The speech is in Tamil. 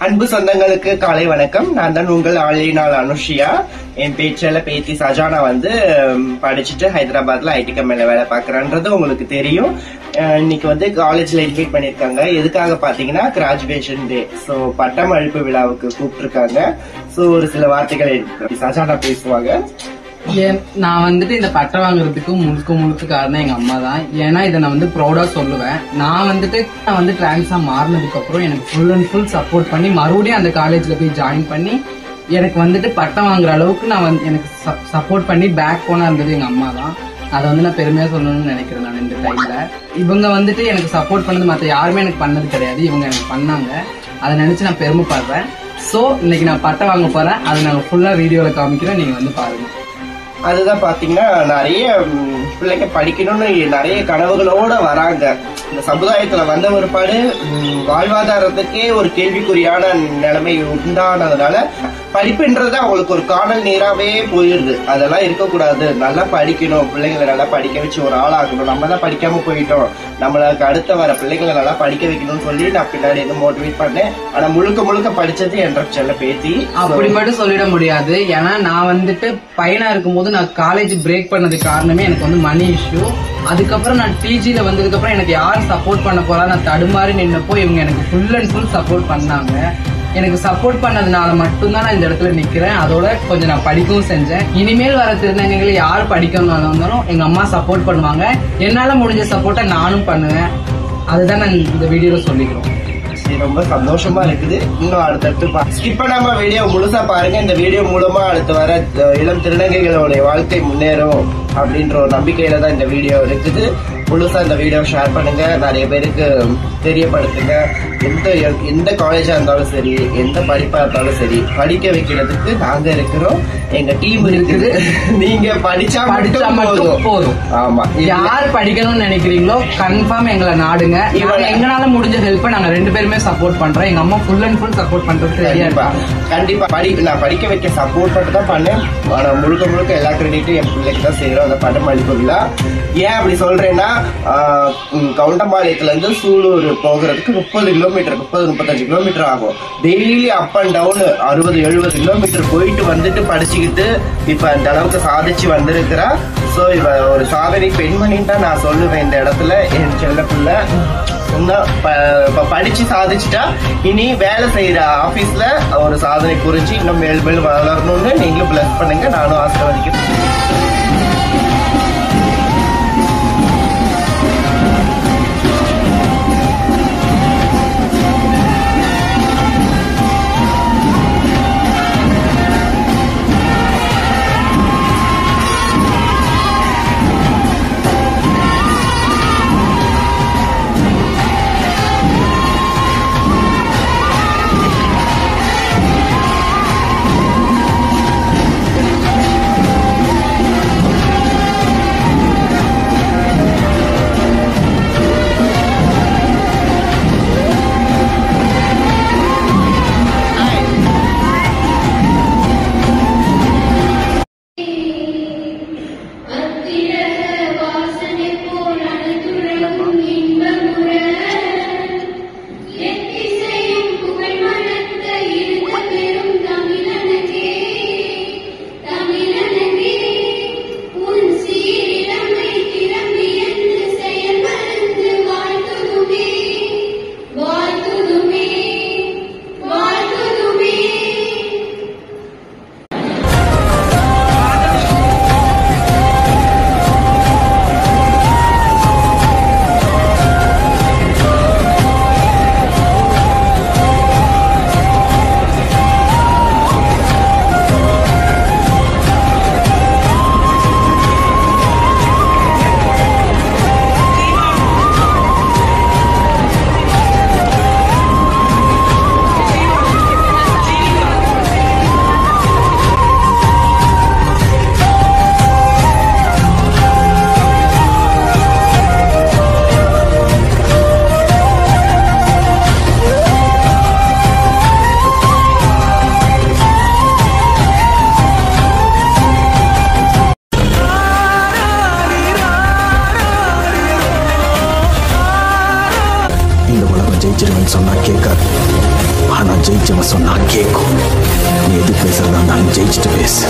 அன்பு சொந்தங்களுக்கு காலை வணக்கம். நான் தான் உங்கள் ஆளினால் அனுஷியா. என் பேச்சால பேத்தி சஜானா வந்து படிச்சுட்டு ஹைதராபாத்ல ஐடி கம்பெனில வேலை பாக்குறான்றது உங்களுக்கு தெரியும். இன்னைக்கு வந்து காலேஜ்ல இன்வைட் பண்ணிருக்காங்க. எதுக்காக பாத்தீங்கன்னா கிராஜுவேஷன் டே. சோ பட்டமளிப்பு விழாவுக்கு கூப்பிட்டு இருக்காங்க. சோ ஒரு சில வார்த்தைகள் சஜானா பேசுவாங்க. நான் வந்துட்டு இந்த பட்டம் வாங்குறதுக்கு முழுக்க காரணம் எங்க அம்மா தான். ஏன்னா இதை நான் வந்து ப்ரௌடா சொல்லுவேன். நான் வந்து டிரான்ஸா மாறினதுக்கு அப்புறம் எனக்கு ஃபுல் அண்ட் ஃபுல் சப்போர்ட் பண்ணி மறுபடியும் அந்த காலேஜ்ல போய் ஜாயின் பண்ணி எனக்கு வந்துட்டு பட்டம் வாங்குற அளவுக்கு எனக்கு சப்போர்ட் பண்ணி பேக் போனா இருந்தது எங்க அம்மா தான். அதை வந்து நான் பெருமையா சொல்லணும்னு நினைக்கிறேன். நான் இந்த டைம்ல இவங்க வந்துட்டு எனக்கு சப்போர்ட் பண்ணது மற்ற யாருமே எனக்கு பண்ணது கிடையாது. இவங்க எனக்கு பண்ணாங்க. அதை நினைச்சு நான் பெருமைப்படுறேன். சோ இன்னைக்கு நான் பட்டம் வாங்க போறேன். அதை நாங்க ஃபுல்லா வீடியோல காமிக்கிறேன். நீங்க வந்து பாருங்க. அதுதான் பாத்தீங்கன்னா நிறைய பிள்ளைங்க படிக்கணும்னு நிறைய கனவுகளோட வராங்க. இந்த சமுதாயத்துல வந்த ஒருபாடு வாழ்வாதாரத்துக்கே ஒரு கேள்விக்குறியான நிலைமை உண்டானதுனால படிப்புன்றது அவங்களுக்கு ஒரு காணல் நீராவே போயிடுது. அதெல்லாம் இருக்கக்கூடாது. நல்லா படிக்கணும், பிள்ளைங்களை நல்லா படிக்க வச்சு ஒரு ஆளாகணும். நம்ம தான் படிக்காம போயிட்டோம், நம்மளுக்கு அடுத்த வர பிள்ளைங்களை நல்லா படிக்க வைக்கணும்னு சொல்லி நான் பின்னாடி இருந்து மோட்டிவேட் பண்ணேன். ஆனா முழுக்க படிச்சது என்ற செல்ல பேத்தி. அப்படி மட்டும் சொல்லிட முடியாது. ஏன்னா நான் வந்துட்டு பையனா இருக்கும்போது நான் காலேஜ் பிரேக் பண்ணதுக்கு காரணமே எனக்கு வந்து மணி இஷ்யூ. அதுக்கப்புறம் நான் டிஜில வந்ததுக்கு அப்புறம் எனக்கு யார் சப்போர்ட் பண்ண போறா நான் தடுமாறி நின்னப்போ இவங்க எனக்கு ஃபுல் அண்ட் ஃபுல் சப்போர்ட் பண்ணாங்க. எனக்கு சப்போர்ட் பண்ணதுனால மட்டும்தான் நான் இந்த இடத்துல நிக்கிறேன். அதோட கொஞ்சம் நான் படிக்கவும் செஞ்சேன். இனிமேல் வர திருநங்கைகளை யார் படிக்கணும்னாலும் எங்க அம்மா சப்போர்ட் பண்ணுவாங்க. என்னால முடிஞ்ச சப்போர்ட்டை நானும் பண்ணுவேன். அதுதான் நான் இந்த வீடியோல சொல்லிக்கிறோம். ரொம்ப சந்தோஷமா இருக்குது. இன்னும் அடுத்தடுத்து ஸ்கிப் பண்ணாம வீடியோ முழுசா பாருங்க. இந்த வீடியோ மூலமா அடுத்து வர இளம் திருநங்கைகளுடைய வாழ்க்கை முன்னேறும் அப்படின்ற ஒரு நம்பிக்கையில தான் இந்த வீடியோ இருக்குது. முழுசா இந்த வீடியோ ஷேர் பண்ணுங்க, நிறைய பேருக்கு தெரியப்படுத்துங்க. எந்த காலேஜா இருந்தாலும் சரி, எந்த படிப்பா இருந்தாலும் சரி, படிக்க வைக்கிறதுக்கு நாங்க இருக்கிறோம், எங்க டீம் இருக்குது. நீங்க படிச்சா மட்டும் போதும். ஆமா, யார் படிக்கணும்னு நினைக்கிறீங்களோ கன்ஃபார்ம் எங்களை நாடுங்க. எங்களால முடிஞ்ச ஹெல்ப்பை நாங்க ரெண்டு பேருமே சப்போர்ட் பண்றோம். எங்க அம்மா ஃபுல் அண்ட் ஃபுல் சப்போர்ட் பண்றது கண்டிப்பா. நான் படிக்க வைக்க சப்போர்ட் மட்டும் தான் பண்ணேன். ஆனா முழுக்க எல்லா கிரெடிட்டும் என் பிள்ளைக்கு தான் செய்யறோம். அந்த பட்டமளிப்புல ஏன் அப்படி சொல்றேன்னா, கவுண்டம்பாளையத்துல இருந்து சூலூர் போகிறதுக்கு 30-35 கிலோமீட்டர் ஆகும். Daily up and down 60-70 kilometre போயிட்டு வந்துட்டு படிச்சுக்கிட்டு இப்ப அந்த அளவுக்கு சாதிச்சு வந்திருக்கிறா. சோ இவ ஒரு சாதனை பெண்மணின்னு தான் நான் சொல்லுவேன் இந்த இடத்துல. என் செல்ல பிள்ளை படிச்சு சாதிச்சுட்டா இனி வேலை செய்யற ஆபீஸ்ல ஒரு சாதனை குறிச்சு இன்னும் மேல் வளரணும்னு நீங்களும் பிளஸ் பண்ணுங்க. நானும் ஆசீர்வதிக்கிறேன். ஜெயிச்சிருவேன்னு சொன்னா கேட்காது. ஆனா ஜெயிச்சவன் சொன்னா கேட்கும். நீ எது பேசுறதா இருந்தாலும் ஜெயிச்சுட்டு பேசு.